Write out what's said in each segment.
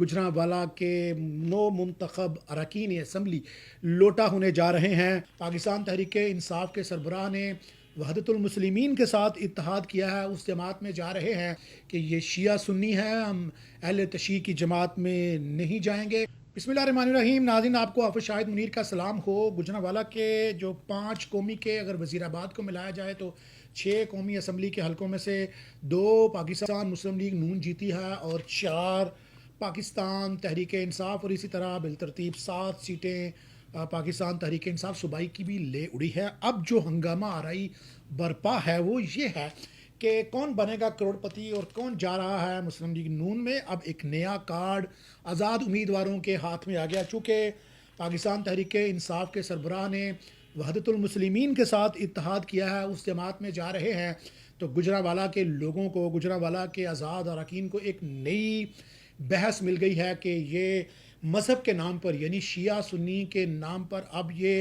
गुजरांवाला के नौ मुंतखब अरकान असम्बली लोटा होने जा रहे हैं। पाकिस्तान तहरीक इंसाफ के सरबराह ने वहदतुल मुस्लिमीन के साथ इत्तेहाद किया है, उस जमात में जा रहे हैं कि ये शिया सुन्नी है, हम अहले तशी की जमात में नहीं जाएंगे। बिस्मिल्लाहिर्रहमानिर्रहीम। नाज़रीन, आपको हाफ़िज़ शाहिद मुनीर का सलाम हो। गुजरांवाला के जो 5 कौमी के अगर वज़ीराबाद को मिलाया जाए तो 6 कौमी असम्बली के हलकों में से 2 पाकिस्तान मुस्लिम लीग नून जीती है और 4 पाकिस्तान तहरीक इंसाफ और इसी तरह बिलतरतीब 7 सीटें पाकिस्तान तहरीक इंसाफ सूबाई की भी ले उड़ी है। अब जो हंगामा आराई बरपा है वो ये है कि कौन बनेगा करोड़पति और कौन जा रहा है मुस्लिम लीग नून में। अब एक नया कार्ड आज़ाद उम्मीदवारों के हाथ में आ गया। चूँकि पाकिस्तान तहरीक इंसाफ के सरबराह ने वहदतुल मुस्लिमीन के साथ इत्तेहाद किया है, उस जमात में जा रहे हैं, तो गुजरांवाला के लोगों को, गुजरांवाला के आज़ाद अरकान को एक नई बहस मिल गई है कि ये मज़हब के नाम पर यानी शिया सुन्नी के नाम पर अब ये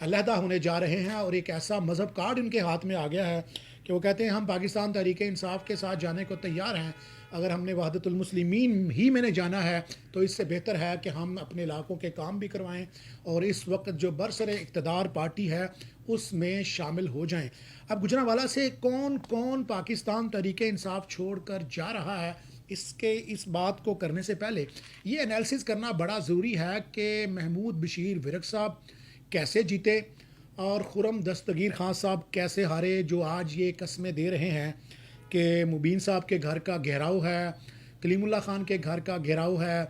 अलहदा होने जा रहे हैं और एक ऐसा मज़हब कार्ड इनके हाथ में आ गया है कि वो कहते हैं हम पाकिस्तान तहरीक इंसाफ के साथ जाने को तैयार हैं। अगर हमने वहदतुल मुस्लिमीन ही में जाना है तो इससे बेहतर है कि हम अपने इलाकों के काम भी करवाएं और इस वक्त जो बरसर इक़्तिदार पार्टी है उसमें शामिल हो जाएं। अब गुजरांवाला से कौन कौन पाकिस्तान तहरीक इंसाफ छोड़ कर जा रहा है, इस बात को करने से पहले ये एनालिसिस करना बड़ा ज़रूरी है कि महमूद बशीर विरक साहब कैसे जीते और खुर्रम दस्तगीर खान साहब कैसे हारे, जो आज ये कस्में दे रहे हैं कि मुबीन साहब के घर का घेराव है, कलीमुल्लाह खान के घर का घेराव है,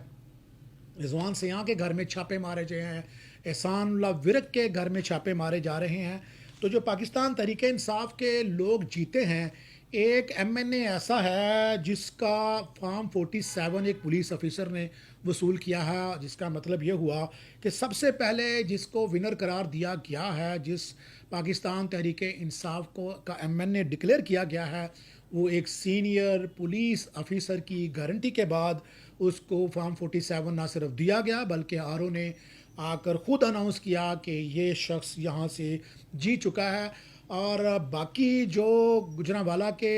रिजवान सयां के घर में छापे मारे गए हैं, एहसानुल्लाह विरक के घर में छापे मारे जा रहे हैं। तो जो पाकिस्तान तहरीक इंसाफ के लोग जीते हैं, एक MNA ऐसा है जिसका फॉर्म 47 एक पुलिस ऑफिसर ने वसूल किया है, जिसका मतलब ये हुआ कि सबसे पहले जिसको विनर करार दिया गया है, जिस पाकिस्तान तहरीक इंसाफ को का MNA डिक्लेयर किया गया है, वो एक सीनियर पुलिस ऑफिसर की गारंटी के बाद उसको फॉर्म 47 ना सिर्फ दिया गया बल्कि RO ने आकर ख़ुद अनाउंस किया कि ये शख्स यहाँ से जीत चुका है। और बाकी जो गुजरांवाला के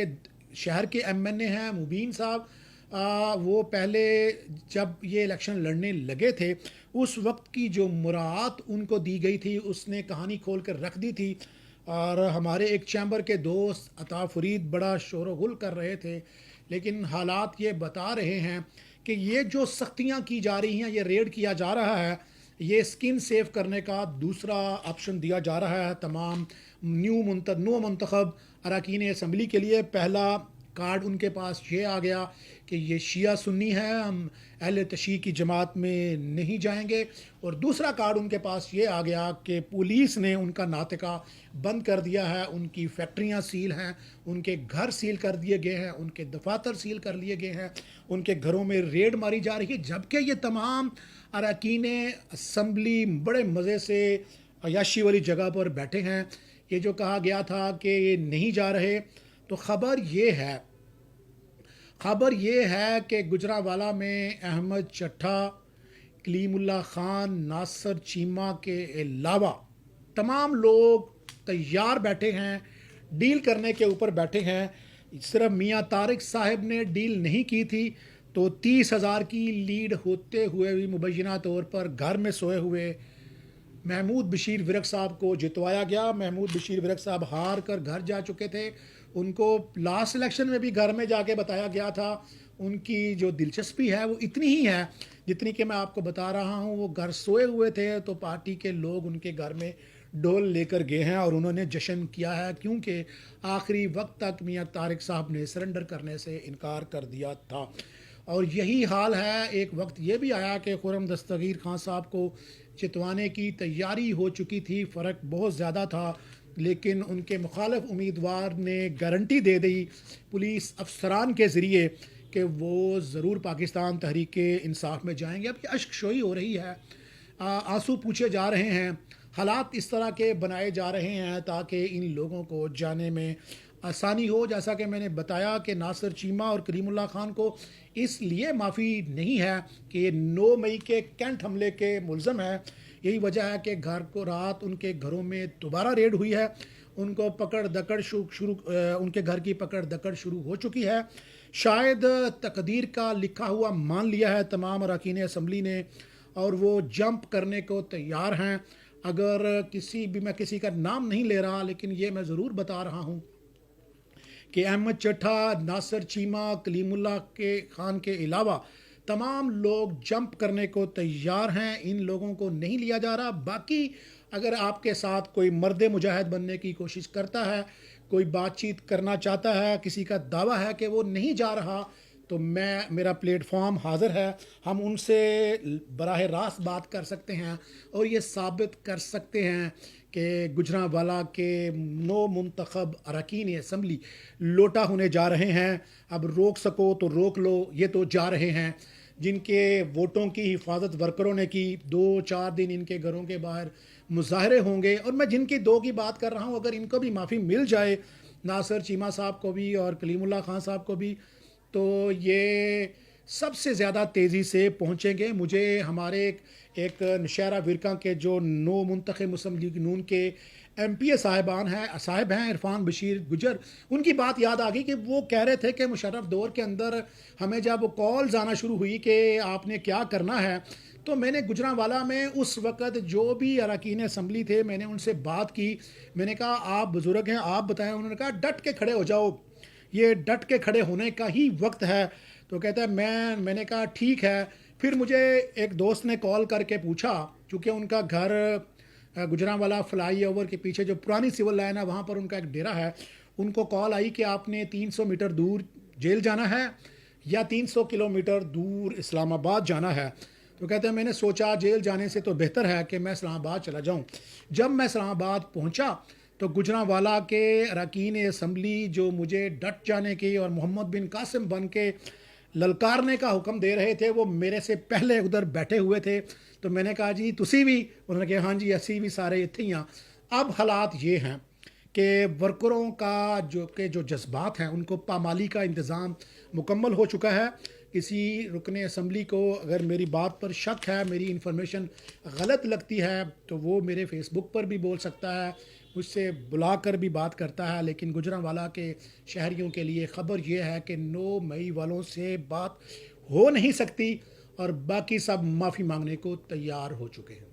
शहर के MNA हैं मुबीन साहब, वो पहले जब ये इलेक्शन लड़ने लगे थे उस वक्त की जो मुराद उनको दी गई थी उसने कहानी खोल कर रख दी थी। और हमारे एक चैम्बर के दोस्त अता फरीद बड़ा शोर गुल कर रहे थे, लेकिन हालात ये बता रहे हैं कि ये जो सख्तियाँ की जा रही हैं, ये रेड किया जा रहा है, ये स्किन सेव करने का दूसरा ऑप्शन दिया जा रहा है तमाम नो मुंतखब अरकान असम्बली के लिए। पहला कार्ड उनके पास ये आ गया कि ये शिया सुन्नी है, हम अहले तशी की जमात में नहीं जाएंगे, और दूसरा कार्ड उनके पास ये आ गया कि पुलिस ने उनका नातिका बंद कर दिया है, उनकी फैक्ट्रियां सील हैं, उनके घर सील कर दिए गए हैं, उनके दफातर सील कर लिए गए हैं, उनके घरों में रेड मारी जा रही है। जबकि ये तमाम अरकान असम्बली बड़े मज़े से अयाशी वाली जगह पर बैठे हैं। ये जो कहा गया था कि ये नहीं जा रहे, तो ख़बर ये है कि गुजरांवाला में अहमद चट्ठा, कलीमुल्लाह खान, नासिर चीमा के अलावा तमाम लोग तैयार बैठे हैं, डील करने के ऊपर बैठे हैं। सिर्फ मियाँ तारिक साहब ने डील नहीं की थी तो 30,000 की लीड होते हुए भी मुबैना तौर पर घर में सोए हुए महमूद बशीर विरक साहब को जितवाया गया। महमूद बशीर विरक साहब हार कर घर जा चुके थे, उनको लास्ट इलेक्शन में भी घर में जाके बताया गया था। उनकी जो दिलचस्पी है वो इतनी ही है जितनी कि मैं आपको बता रहा हूँ। वो घर सोए हुए थे तो पार्टी के लोग उनके घर में ढोल लेकर गए हैं और उन्होंने जश्न किया है, क्योंकि आखिरी वक्त तक मियाँ तारिक साहब ने सरेंडर करने से इनकार कर दिया था। और यही हाल है, एक वक्त ये भी आया कि खुर्रम दस्तगीर खान साहब को जितवाने की तैयारी हो चुकी थी, फ़र्क बहुत ज़्यादा था, लेकिन उनके मुखालिफ उम्मीदवार ने गारंटी दे दी पुलिस अफसरान के ज़रिए कि वो ज़रूर पाकिस्तान तहरीक इंसाफ में जाएंगे। अब ये अश्क शोई हो रही है, आंसू पूछे जा रहे हैं, हालात इस तरह के बनाए जा रहे हैं ताकि इन लोगों को जाने में आसानी हो। जैसा कि मैंने बताया कि नासिर चीमा और कलीमुल्लाह खान को इसलिए माफ़ी नहीं है कि ये 9 मई के कैंट हमले के मुलज़म है। यही वजह है कि घर को रात उनके घरों में दोबारा रेड हुई है, उनको पकड़ दकड़ शुरू उनके घर की पकड़ दकड़ शुरू हो चुकी है। شاید تقدیر کا لکھا ہوا مان لیا ہے تمام اراکین اسمبلی نے اور وہ جمپ کرنے کو تیار ہیں. اگر میں کسی کا نام نہیں لے رہا لیکن یہ میں ضرور بتا رہا ہوں کہ احمد چٹھا، ناصر چیمہ، کلیم اللہ کے خان کے علاوہ تمام لوگ جمپ کرنے کو تیار ہیں. ان لوگوں کو نہیں لیا جا رہا. باقی اگر آپ کے ساتھ کوئی مرد مجاہد بننے کی کوشش کرتا ہے، کوئی بات چیت کرنا چاہتا ہے، کسی کا دعویٰ ہے کہ وہ نہیں جا رہا، تو میرا پلیٹ فارم حاضر ہے. ہم ان سے براہ راست بات کر سکتے ہیں اور یہ ثابت کر سکتے ہیں کہ گجرانوالہ کے 9 منتخب اراکین اسمبلی لوٹا ہونے جا رہے ہیں. اب روک سکو تو روک لو، یہ تو جا رہے ہیں. جن کے ووٹوں کی حفاظت ورکروں نے کی، 2-4 دن ان کے گھروں کے باہر مظاہرے ہوں گے. اور میں جن کی 2 کی بات کر رہا ہوں، اگر ان کو بھی معافی مل جائے، ناصر چیمہ صاحب کو بھی اور کلیم اللہ خان صاحب کو بھی، تو یہ سب سے زیادہ تیزی سے پہنچیں گے. مجھے ہمارے ایک نشہرہ ورقہ کے جو 9 منتخب مسلم لیگ نون کے ایم پی اے صاحب ہیں عرفان بشیر گجر، ان کی بات یاد آ گئی کہ وہ کہہ رہے تھے کہ مشرف دور کے اندر ہمیں جب کالز آنا شروع ہوئی کہ آپ نے کیا کرنا ہے، تو میں نے گجرانوالہ میں اس وقت جو بھی اراکین اسمبلی تھے میں نے ان سے بات کی. میں نے کہا آپ بزرگ ہیں، آپ بتائیں. انہوں نے کہا ڈٹ کے کھڑے ہو جاؤ، یہ ڈٹ کے کھڑے ہونے کا ہی وقت ہے. تو کہتا ہے میں نے کہا ٹھیک ہے. پھر مجھے ایک دوست نے کال کر کے پوچھا، چونکہ ان کا گھر گجرانوالہ فلائی اوور کے پیچھے جو پرانی سول لائن ہے وہاں پر ان کا ایک ڈیرا ہے. ان کو کال آئی کہ آپ نے 300 میٹر دور جیل جانا ہے یا 300 کلومیٹر دور اسلام آباد جانا ہے. تو کہتے ہیں میں نے سوچا جیل جانے سے تو بہتر ہے کہ میں اسلام آباد چلا جاؤں. جب میں اسلام آباد پہنچا تو گجرانوالہ کے اراکین اسمبلی جو مجھے ڈٹ جانے کی اور محمد بن قاسم بن کے للکارنے کا حکم دے رہے تھے، وہ میرے سے پہلے ادھر بیٹھے ہوئے تھے. تو میں نے کہا جی تسی بھی؟ انہوں نے کہا ہاں جی اسی بھی سارے اتھے ہی ہیں. اب حالات یہ ہیں کہ ورکروں کا جو جذبات ہیں ان کو پامالی کا انتظام مکمل ہو چکا ہے. کسی رکن اسمبلی کو اگر میری بات پر شک ہے، میری انفارمیشن غلط لگتی ہے، تو وہ میرے فیس بک پر بھی بول سکتا ہے، مجھ سے بلا کر بھی بات کرتا ہے. لیکن گجرانوالہ کے شہریوں کے لیے خبر یہ ہے کہ 9 مئی والوں سے بات ہو نہیں سکتی اور باقی سب معافی مانگنے کو تیار ہو چکے ہیں.